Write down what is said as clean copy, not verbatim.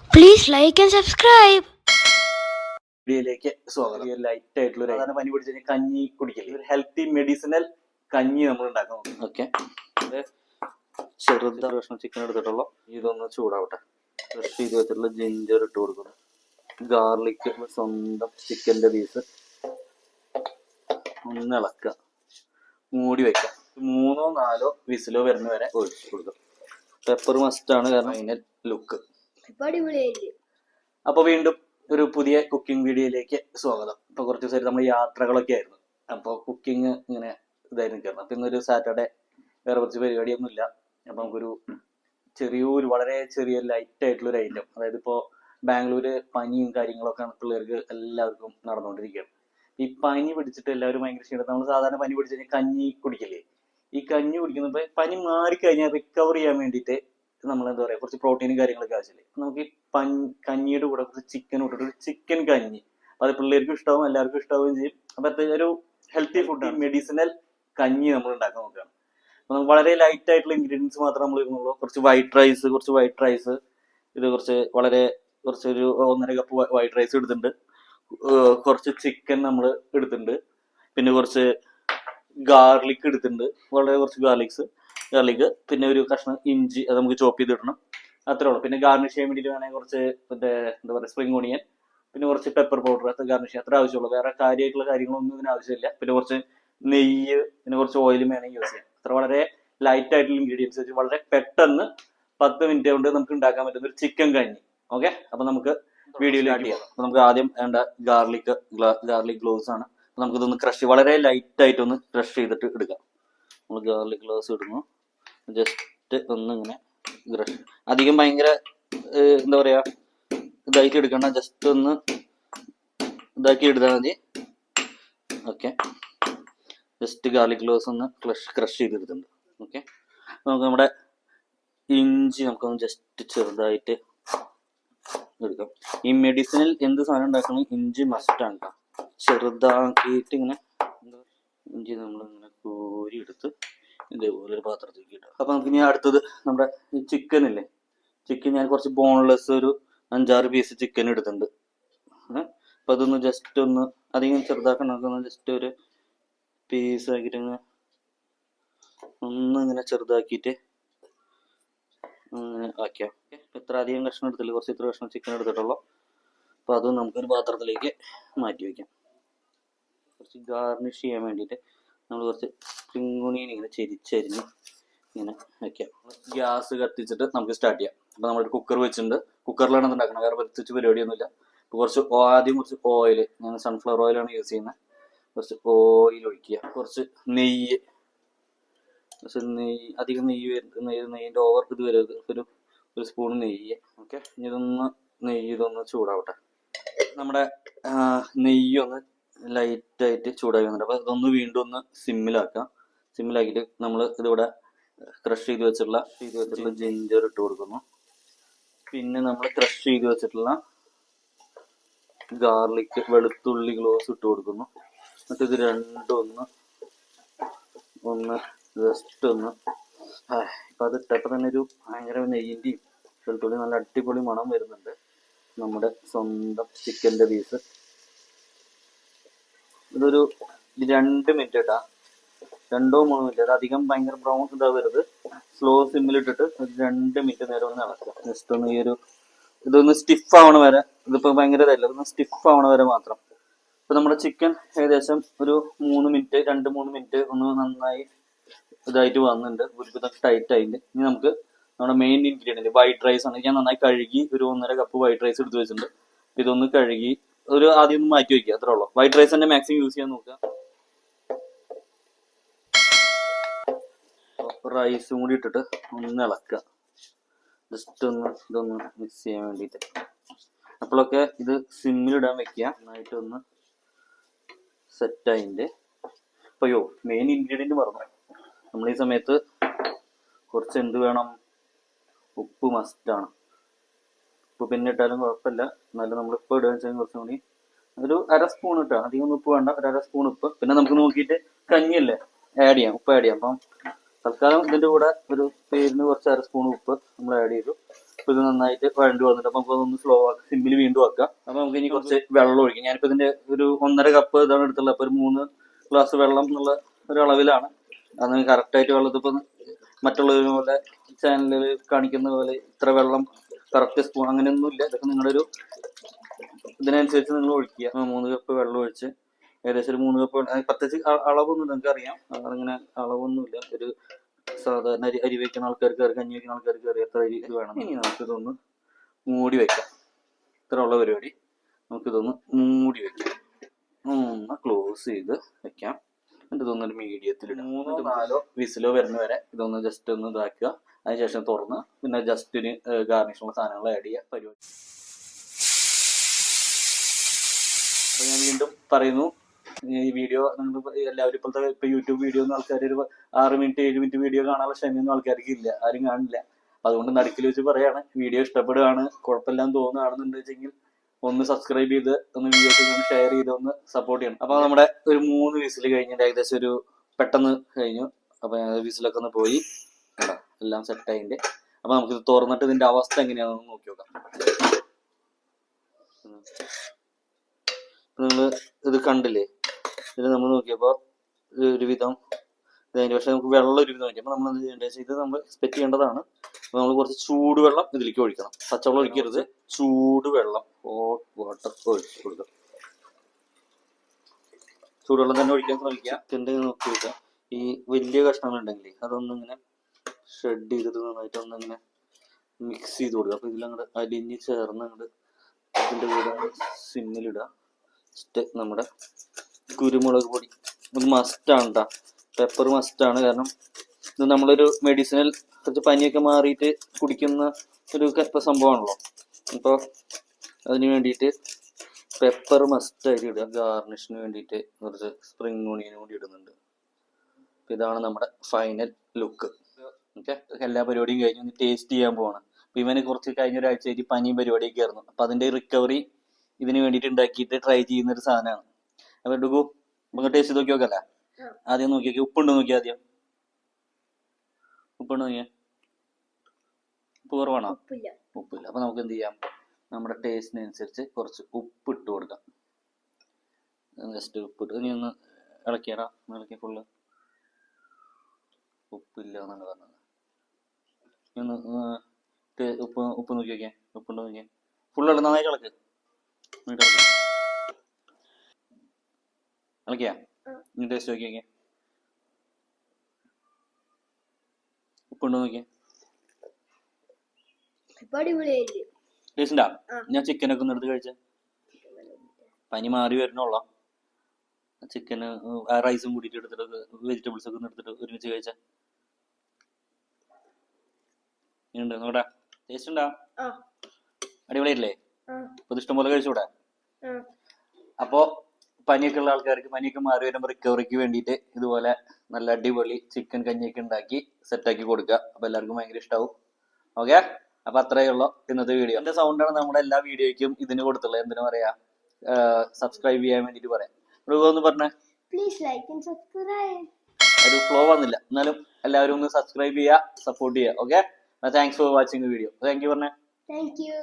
Please like and subscribe. വീഡിയോയിലേക്ക് സ്വാഗതം. Light ആയിട്ടുള്ള സാധാരണ പനി പിടിച്ച് കഞ്ഞി കുടിക്കില്ല, ഒരു ഹെൽത്തി മെഡിസിനൽ കഞ്ഞി നമ്മൾ ഉണ്ടാക്കാം. ഓക്കെ, ചെറുതാ കഷ്ണം ചിക്കൻ എടുത്തിട്ടുള്ള ഇതൊന്ന് ചൂടാവട്ടെ. ഫ്രഷ് ചെയ്ത് വെച്ചിട്ടുള്ള ജിഞ്ചർ ഇട്ട് കൊടുക്കുന്നു, ഗാർലിക്, സ്വന്തം ചിക്കൻ്റെ പീസ് ഒന്ന് ഇളക്കുക, മൂടി വെക്കാം. 3-4 വിസിലോ വരുന്ന വരെ ഒഴിച്ചു കൊടുക്കും. പെപ്പർ മസ്റ്റ് ആണ്, കാരണം അതിന്റെ ലുക്ക്. അപ്പൊ വീണ്ടും ഒരു പുതിയ കുക്കിംഗ് വീഡിയോയിലേക്ക് സ്വാഗതം. ഇപ്പൊ കുറച്ച് ദിവസമായിട്ട് നമ്മൾ യാത്രകളൊക്കെ ആയിരുന്നു, അപ്പോൾ കുക്കിംഗ് ഇങ്ങനെ ഇതായി നിൽക്കണം. അപ്പൊ ഇന്നൊരു സാറ്റർഡേ, വേറെ കുറച്ച് പരിപാടിയൊന്നും ഇല്ല. അപ്പൊ നമുക്കൊരു ചെറിയൊരു വളരെ ചെറിയ ലൈറ്റ് ആയിട്ടുള്ള ഒരു ഐറ്റം, അതായത് ഇപ്പോൾ ബാംഗ്ലൂര് പനിയും കാര്യങ്ങളൊക്കെ പിള്ളേർക്ക് എല്ലാവർക്കും നടന്നുകൊണ്ടിരിക്കുകയാണ്. ഈ പനി പിടിച്ചിട്ട് എല്ലാവരും ഭയങ്കര ക്ഷീണം. നമ്മൾ സാധാരണ പനി പിടിച്ചു കഴിഞ്ഞാൽ കഞ്ഞി കുടിക്കില്ലേ? ഈ കഞ്ഞി കുടിക്കുന്നപ്പോൾ പനി മാറിക്കഴിഞ്ഞാൽ റിക്കവർ ചെയ്യാൻ വേണ്ടിയിട്ട് നമ്മൾ എന്താ പറയുക, കുറച്ച് പ്രോട്ടീനും കാര്യങ്ങളൊക്കെ ആവശ്യമില്ലേ? നമുക്ക് ഈ കഞ്ഞിയുടെ കൂടെ കുറച്ച് ചിക്കൻ ഇട്ടിട്ട് ഒരു ചിക്കൻ കഞ്ഞി, അത് പിള്ളേർക്കും ഇഷ്ടമാവും, എല്ലാവർക്കും ഇഷ്ടമാവുകയും ചെയ്യും. അപ്പം അത്യാവശ്യം ഒരു ഹെൽത്തി ഫുഡാണ്, മെഡിസിനൽ കഞ്ഞി നമ്മൾ ഉണ്ടാക്കാൻ നോക്കുകയാണ്. അപ്പം നമുക്ക് വളരെ ലൈറ്റ് ആയിട്ടുള്ള ഇൻഗ്രീഡിയൻസ് മാത്രമേ നമ്മൾ ഇടുന്നുള്ളൂ. കുറച്ച് വൈറ്റ് റൈസ്, ഇത് കുറച്ചൊരു 1.5 കപ്പ് വൈറ്റ് റൈസ് എടുത്തിട്ടുണ്ട്. കുറച്ച് ചിക്കൻ നമ്മൾ എടുത്തിട്ടുണ്ട്, പിന്നെ കുറച്ച് ഗാർലിക് എടുത്തിട്ടുണ്ട്, വളരെ കുറച്ച് ഗാർലിക്, പിന്നെ ഒരു കഷ്ണം ഇഞ്ചി, അത് നമുക്ക് ചോപ്പ് ചെയ്തിടണം. അത്രേ ഉള്ളൂ. പിന്നെ ഗാർണിഷ് ചെയ്യാൻ വേണ്ടിയിട്ട് വേണമെങ്കിൽ കുറച്ച് എന്താ പറയുക, സ്പ്രിംഗ് ഓണിയൻ, പിന്നെ കുറച്ച് പെപ്പർ പൗഡർ, അത് ഗാർണിഷ് ചെയ്യാൻ അത്ര ആവശ്യമുള്ളൂ. വേറെ കാര്യമായിട്ടുള്ള കാര്യങ്ങളൊന്നും ഇതിന് ആവശ്യമില്ല. പിന്നെ കുറച്ച് നെയ്യ്, പിന്നെ കുറച്ച് ഓയിലും വേണമെങ്കിൽ യൂസ് ചെയ്യാം. അത്ര വളരെ ലൈറ്റ് ആയിട്ടുള്ള ഇൻഗ്രീഡിയൻസ് വെച്ച് വളരെ പെട്ടെന്ന് 10 മിനിറ്റ് കൊണ്ട് നമുക്ക് ഉണ്ടാക്കാൻ പറ്റുന്ന ഒരു ചിക്കൻ കഞ്ഞി. ഓക്കെ, അപ്പൊ നമുക്ക് വീഡിയോയിൽ ആഡ് ചെയ്യാം. അപ്പൊ നമുക്ക് ആദ്യം വേണ്ട ഗാർലിക് ഗ്ലോവ്സ് ആണ്. നമുക്കിതൊന്ന് ക്രഷ്, വളരെ ലൈറ്റ് ആയിട്ടൊന്ന് ക്രഷ് ചെയ്തിട്ട് എടുക്കാം. നമ്മൾ ഗാർലിക് ഗ്ലോവ്സ് ഇടുന്നു, ജസ്റ്റ് ഒന്ന് ഇങ്ങനെ ക്രഷ്, അധികം ഭയങ്കര എന്താ പറയാ ഇതായിട്ട് എടുക്കണ്ട, ജസ്റ്റ് ഒന്ന് ഇതാക്കി എടുത്താൽ മതി. ഓക്കെ, ജസ്റ്റ് ഗാർലിക് ഗ്ലോവ്സ് ഒന്ന് ക്രഷ് ചെയ്തെടുത്തിട്ടുണ്ട്. ഓക്കെ, നമുക്ക് നമ്മുടെ ഇഞ്ചി നമുക്കൊന്ന് ജസ്റ്റ് ചെറുതായിട്ട് എടുക്കാം. ഈ മെഡിസിനൽ എന്ത് സാധനം ഉണ്ടാക്കണം, ഇഞ്ചി മസ്റ്റാണ് കേട്ടോ. ചെറുതാക്കിയിട്ട് ഇങ്ങനെ ഇഞ്ചി നമ്മളിങ്ങനെ കോരി എടുത്ത് ഇതേപോലെ ഒരു പാത്രത്തിലേക്ക് ഇട്ടാം. അപ്പൊ നമുക്ക് ഇനി അടുത്തത് നമ്മുടെ ഈ ചിക്കൻ ഇല്ലേ, ചിക്കൻ ഞാൻ കുറച്ച് ബോൺലെസ് ഒരു 5-6 പീസ് ചിക്കൻ എടുത്തിട്ടുണ്ട്. അപ്പൊ അതൊന്ന് ജസ്റ്റ് ഒന്ന് അധികം ചെറുതാക്കണം, ജസ്റ്റ് ഒരു പീസ് ആക്കിയിട്ട് ഒന്നിങ്ങനെ ചെറുതാക്കിയിട്ട് അങ്ങനെ ആക്കിയാൽ. ഇത്ര അധികം കഷ്ണം എടുത്തില്ല, കുറച്ച് ഇത്ര കഷ്ണം ചിക്കൻ എടുത്തിട്ടുള്ളൂ. അപ്പോൾ അത് നമുക്കൊരു പാത്രത്തിലേക്ക് മാറ്റി വയ്ക്കാം. കുറച്ച് ഗാർണിഷ് ചെയ്യാൻ വേണ്ടിയിട്ട് നമ്മൾ കുറച്ച് സ്പ്രിംഗ് ഓണിയൻ ഇങ്ങനെ ചെരിച്ചരിഞ്ഞ് ഇങ്ങനെ വയ്ക്കാം. ഗ്യാസ് കത്തിച്ചിട്ട് നമുക്ക് സ്റ്റാർട്ട് ചെയ്യാം. അപ്പോൾ നമ്മളൊരു കുക്കർ വെച്ചിട്ടുണ്ട്, കുക്കറിലാണ് ഉണ്ടാക്കുന്നത്, വേറെ പ്രത്യേകിച്ച് പരിപാടിയൊന്നുമില്ല. അപ്പോൾ ആദ്യം കുറച്ച് ഓയിൽ, ഞാൻ സൺഫ്ലവർ ഓയിലാണ് യൂസ് ചെയ്യുന്നത്. കുറച്ച് ഓയിൽ ഒഴിക്കുക, കുറച്ച് നെയ്യ്, അധികം നെയ്യിൻ്റെ ഓവർ ഇത് വരരുത്, ഒരു സ്പൂൺ നെയ്യ്. ഓക്കെ, ഇതൊന്ന് ചൂടാവട്ടെ. നമ്മുടെ നെയ്യൊന്ന് ലൈറ്റായിട്ട് ചൂടാക്കി വന്നിട്ട് അപ്പോൾ ഇതൊന്ന് വീണ്ടും ഒന്ന് സിമ്മിലാക്കിയിട്ട് നമ്മൾ ഇതിവിടെ ക്രഷ് ചെയ്ത് വെച്ചിട്ടുള്ള ജിഞ്ചർ ഇട്ട് കൊടുക്കുന്നു. പിന്നെ നമ്മൾ ക്രഷ് ചെയ്ത് വെച്ചിട്ടുള്ള ഗാർലിക്, വെളുത്തുള്ളി ക്ലോവ്സ് ഇട്ട് കൊടുക്കുന്നു. എന്നിട്ട് ഇത് രണ്ടും ഒന്ന് ജസ്റ്റ് ഒന്ന് ഇപ്പം അത് ഇട്ടപ്പോൾ തന്നെ ഒരു ഭയങ്കര നെയ്യിൻ്റെയും വെളുത്തുള്ളി നല്ല അടിപൊളി മണം വരുന്നുണ്ട്. നമ്മുടെ സ്വന്തം ചിക്കൻ്റെ പീസ് ഇതൊരു 2 മിനിറ്റ് ഇട്ടാ, 2-3 മിനിറ്റ്, അത് അധികം ഭയങ്കര ബ്രൗൺ ഇതാവരുത്. സ്ലോ സിമ്മിലിട്ടിട്ട് ഒരു 2 മിനിറ്റ് നേരം ഒന്ന് ഇളക്കുക. ജസ്റ്റ് ഒന്ന് ഇതൊന്ന് സ്റ്റിഫ് ആവണ വരെ, ഇതിപ്പോൾ ഭയങ്കര ഇതല്ല, ഇതൊന്ന് സ്റ്റിഫ് ആവണ വരെ മാത്രം. ഇപ്പം നമ്മുടെ ചിക്കൻ ഏകദേശം ഒരു 2-3 മിനിറ്റ് ഒന്ന് നന്നായി ഇതായിട്ട് വന്നിട്ടുണ്ട്, ഒരുവിധം ടൈറ്റ് ആയിട്ട്. ഇനി നമുക്ക് നമ്മുടെ മെയിൻ ഇൻഗ്രീഡിയൻറ്റ് വൈറ്റ് റൈസ് ആണ്. ഞാൻ നന്നായി കഴുകി ഒരു 1.5 കപ്പ് വൈറ്റ് റൈസ് എടുത്ത് വെച്ചിട്ടുണ്ട്. ഇതൊന്ന് കഴുകി ആദ്യം ഒന്ന് മാറ്റി വയ്ക്കുക, അത്രേ ഉള്ളൂ. വൈറ്റ് റൈസ് തന്നെ മാക്സിമം യൂസ് ചെയ്യാൻ നോക്കുക. റൈസും കൂടി ഇട്ടിട്ട് ഒന്ന് ഇളക്കുക, ജസ്റ്റ് ഇതൊന്ന് മിക്സ് ചെയ്യാൻ വേണ്ടിയിട്ട്. അപ്പോഴൊക്കെ ഇത് സിമ്മിലിടാൻ വെക്കുക, നന്നായിട്ടൊന്ന് സെറ്റായിൻ്റെ. അയ്യോ, മെയിൻ ഇൻഗ്രീഡിയൻറ്റ് മറന്നു. നമ്മൾ ഈ സമയത്ത് കുറച്ച് എന്ത് വേണം, ഉപ്പ് മസ്റ്റാണ്. ഉപ്പ് പിന്നെ ഇട്ടാലും കുഴപ്പമില്ല, എന്നാലും നമ്മളിപ്പോൾ ഇടുക വെച്ചാൽ കുറച്ചും കൂടി ഒരു 1/2 സ്പൂൺ ഇട്ടാൽ, അധികം ഉപ്പ് വേണ്ട, ഒരു 1/2 സ്പൂൺ ഉപ്പ്. പിന്നെ നമുക്ക് നോക്കിയിട്ട് കഞ്ഞിയല്ലേ ഉപ്പ് ആഡ് ചെയ്യാം. അപ്പം തൽക്കാലം ഇതിൻ്റെ കൂടെ ഒരു പേരിന് കുറച്ച് 1/2 സ്പൂൺ ഉപ്പ് നമ്മൾ ആഡ് ചെയ്തു. ഇത് നന്നായിട്ട് വഴണ്ടി വന്നിട്ട് അപ്പൊ നമുക്ക് ഒന്ന് സ്ലോ ആക്കാം, സിമ്പിൾ വീണ്ടും ആക്കാം. അപ്പൊ നമുക്ക് ഇനി കുറച്ച് വെള്ളം ഒഴിക്കാം. ഞാനിപ്പോ ഇതിന്റെ ഒരു 1.5 കപ്പ് ഇതാണ് എടുത്തുള്ളത്. അപ്പൊ ഒരു 3 ഗ്ലാസ് വെള്ളം എന്നുള്ള ഒരു അളവിലാണ്. അത് കറക്റ്റ് ആയിട്ട് വെള്ളത്തിൽ ഇപ്പൊ മറ്റുള്ളവരെ പോലെ ചാനലിൽ കാണിക്കുന്ന പോലെ ഇത്ര വെള്ളം കറക്റ്റ് സ്പൂൺ അങ്ങനെയൊന്നും ഇല്ല. ഇതൊക്കെ നിങ്ങളുടെ ഒരു ഇതിനനുസരിച്ച് നിങ്ങൾ ഒഴിക്കുക. 3 കപ്പ് വെള്ളം ഒഴിച്ച് ഏകദേശം ഒരു 3 കപ്പ്, പ്രത്യേകിച്ച് അളവൊന്നും നിങ്ങൾക്ക് അറിയാം, അങ്ങനെ അളവൊന്നുമില്ല. ഒരു സാധാരണ അരി വയ്ക്കുന്ന ആൾക്കാർക്ക് കഞ്ഞി വയ്ക്കുന്ന ആൾക്കാർക്ക് അറിയാം എത്ര അരി ഇത് വേണം. ഇനി നമുക്കിതൊന്ന് മൂടി വെക്കാം. ഇത്ര ഉള്ള പരിപാടി. നമുക്കിതൊന്ന് മൂടി വെക്കാം, ഒന്ന് ക്ലോസ് ചെയ്ത് വെക്കാം. എന്നിട്ട് ഇതൊന്നൊരു മീഡിയത്തിൽ 3 or 4 വിസിലോ വരുന്ന വരെ ഇതൊന്ന് ജസ്റ്റ് ഒന്ന് ഇതാക്കുക. അതിനുശേഷം തുറന്ന് പിന്നെ ജസ്റ്റിന് ഗാർണിഷുള്ള സാധനങ്ങൾ ആഡ് ചെയ്യുക പരിപാടി. അപ്പൊ ഞാൻ വീണ്ടും പറയുന്നു, ഈ വീഡിയോ നിങ്ങൾ എല്ലാവരും ഇപ്പോഴത്തെ യൂട്യൂബ് വീഡിയോ ഒന്നും ആൾക്കാർ ഒരു 6 മിനിറ്റ് 7 മിനിറ്റ് വീഡിയോ കാണാനുള്ള ക്ഷമയൊന്നും ആൾക്കാർക്ക് ഇല്ല, ആരും കാണില്ല. അതുകൊണ്ട് നടുക്കിൽ വെച്ച് പറയാണ്, വീഡിയോ ഇഷ്ടപ്പെടുകയാണ് കുഴപ്പമില്ലാന്ന് തോന്നുകയാണെന്നുണ്ടെങ്കിൽ ഒന്ന് സബ്സ്ക്രൈബ് ചെയ്ത് ഒന്ന് വീഡിയോസ് ഒന്ന് ഷെയർ ചെയ്ത് ഒന്ന് സപ്പോർട്ട് ചെയ്യണം. അപ്പൊ നമ്മുടെ ഒരു 3 വിസിൽ കഴിഞ്ഞിട്ട് ഏകദേശം ഒരു പെട്ടെന്ന് കഴിഞ്ഞു. അപ്പൊ വിസിലൊക്കെ ഒന്ന് പോയി എല്ലാം സെറ്റായിട്ടുണ്ട്. അപ്പൊ നമുക്കിത് തുറന്നിട്ട് ഇതിന്റെ അവസ്ഥ എങ്ങനെയാണെന്ന് നോക്കി നോക്കാം. നിങ്ങൾ ഇത് കണ്ടില്ലേ, ഇത് നമ്മൾ നോക്കിയപ്പോ ഒരുവിധം ഇതതിന്റെ, പക്ഷെ നമുക്ക് വെള്ളം ഒരുവിധം പറ്റും. അപ്പൊ നമ്മൾ എന്ത് ചെയ്യേണ്ടത്, ഇത് നമ്മൾ എക്സ്പെക്ട് ചെയ്യേണ്ടതാണ്. അപ്പൊ നമ്മൾ കുറച്ച് ചൂടുവെള്ളം ഇതിലേക്ക് ഒഴിക്കണം. പച്ചവെള്ളം ഒഴിക്കരുത്, ചൂടുവെള്ളം ഹോട്ട് വാട്ടർ ഒഴിച്ച് കൊടുക്കുക. ചൂടുവെള്ളം തന്നെ ഒഴിക്കാൻ ശ്രമിക്കുക. ചിക്കൻ്റെ നോക്കി വെക്കുക. ഈ വലിയ കഷ്ണങ്ങളുണ്ടെങ്കിൽ അതൊന്നും ഇങ്ങനെ ഷെഡ് ചെയ്തിട്ട് നന്നായിട്ട് ഒന്നിങ്ങനെ മിക്സ് ചെയ്ത് കൊടുക്കുക. അപ്പൊ ഇതിലങ്ങോട്ട് അലിഞ്ഞ് ചേർന്ന് അങ്ങോട്ട് ഇതിൻ്റെ കൂടെ സിമ്മിലിടുക. നമ്മുടെ കുരുമുളക് പൊടി ഇത് മസ്റ്റാണ് കേട്ടോ, പെപ്പർ മസ്റ്റാണ്. കാരണം ഇത് നമ്മളൊരു മെഡിസിനൽ കുറച്ച് പനിയൊക്കെ മാറിയിട്ട് കുടിക്കുന്ന ഒരു സംഭവമാണല്ലോ. അപ്പോൾ അതിന് വേണ്ടിയിട്ട് പെപ്പർ മസ്റ്റായിട്ട് ഇടുക. ഗാർണിഷിന് വേണ്ടിയിട്ട് കുറച്ച് സ്പ്രിംഗ് ഓണിയനും കൂടി ഇടുന്നുണ്ട്. അപ്പോൾ ഇതാണ് നമ്മുടെ ഫൈനൽ ലുക്ക്. ഓക്കെ, എല്ലാ പരിപാടിയും കഴിഞ്ഞ് ഒന്ന് ടേസ്റ്റ് ചെയ്യാൻ പോവാണ്. അപ്പോൾ ഇവന് കുറച്ച് കഴിഞ്ഞ ഒരാഴ്ചയായിട്ട് പനിയും പരിപാടിയൊക്കെ ആയിരുന്നു. അപ്പോൾ അതിൻ്റെ റിക്കവറി ഇതിന് വേണ്ടിയിട്ട് ഉണ്ടാക്കിയിട്ട് ട്രൈ ചെയ്യുന്ന ഒരു സാധനമാണ്. അപ്പോൾ എടുക്കൂ, നമുക്ക് ടേസ്റ്റ് നോക്കി നോക്കല്ലേ. ആദ്യം നോക്കി നോക്കി, ഉപ്പുണ്ടോ നോക്കി. ആദ്യം ഉപ്പുണ്ടോ നോക്കിയാ, ഉപ്പ് കുറവാണോ? ഉപ്പില്ല. അപ്പൊ നമുക്ക് എന്ത് ചെയ്യാം, നമ്മുടെ ടേസ്റ്റിനനുസരിച്ച് കുറച്ച് ഉപ്പ് ഇട്ട് കൊടുക്കാം. ജസ്റ്റ് ഉപ്പിട്ട് ഇനി ഒന്ന് ഇളക്കിയടാ, ഇളക്കി ഫുള്ള്. ഉപ്പില്ല എന്നാണ് പറഞ്ഞത്. ഒന്ന് ഉപ്പ് നോക്കി നോക്കിയാ, ഉപ്പുണ്ടോ നോക്കിയാ. ഫുള്ള് നന്നായിട്ട് ഇളക്ക്, ഇളക്കിയാ. ഇനി ടേസ്റ്റ് നോക്കി നോക്കിയാ, ഉപ്പുണ്ടോ നോക്കിയാ. ടേസ്റ്റാ. ഞാൻ ചിക്കനൊക്കെ ഒന്ന് എടുത്ത് കഴിച്ച, പനി മാറി വരണുള്ള ചിക്കന് റൈസും കൂടിയിട്ട് എടുത്തിട്ട് വെജിറ്റബിൾസ് ഒക്കെ ഒന്ന് എടുത്തിട്ട് ഒരുമിച്ച് കഴിച്ച ഉണ്ട് നോക്കട്ടെ. ടേസ്റ്റ് ഉണ്ടാ? അടിപൊളിയല്ലേ? അപ്പൊ ഇഷ്ടം പോലെ കഴിച്ചൂടെ? അപ്പോ പനിയൊക്കെ ഉള്ള ആൾക്കാർക്ക് പനിയൊക്കെ മാറി വരുമ്പോൾ റിക്കവറിക്ക് വേണ്ടിയിട്ട് ഇതുപോലെ നല്ല അടിപൊളി ചിക്കൻ കഞ്ഞിയൊക്കെ ഉണ്ടാക്കി സെറ്റാക്കി കൊടുക്കുക. അപ്പൊ എല്ലാവർക്കും ഭയങ്കര ഇഷ്ടാവും. ഓക്കെ, അപ്പൊ അത്രയേ ഉള്ളൂ ഇന്നത്തെ വീഡിയോ. എന്റെ സൗണ്ടാണ് നമ്മുടെ എല്ലാ വീഡിയോയ്ക്കും ഇതിന് കൊടുത്തുള്ളത്. എന്തിനു പറയാ, സബ്സ്ക്രൈബ് ചെയ്യാൻ വേണ്ടിട്ട് പറയാം. ഒന്ന് പറഞ്ഞേ, Please like and subscribe. ഒരു ഫ്ലോ വന്നില്ല, എന്നാലും എല്ലാവരും ഒന്ന് സബ്സ്ക്രൈബ് ചെയ്യുക, സപ്പോർട്ട് ചെയ്യുക. Okay, thanks for watching video. Thank you പറഞ്ഞേ. Thank you.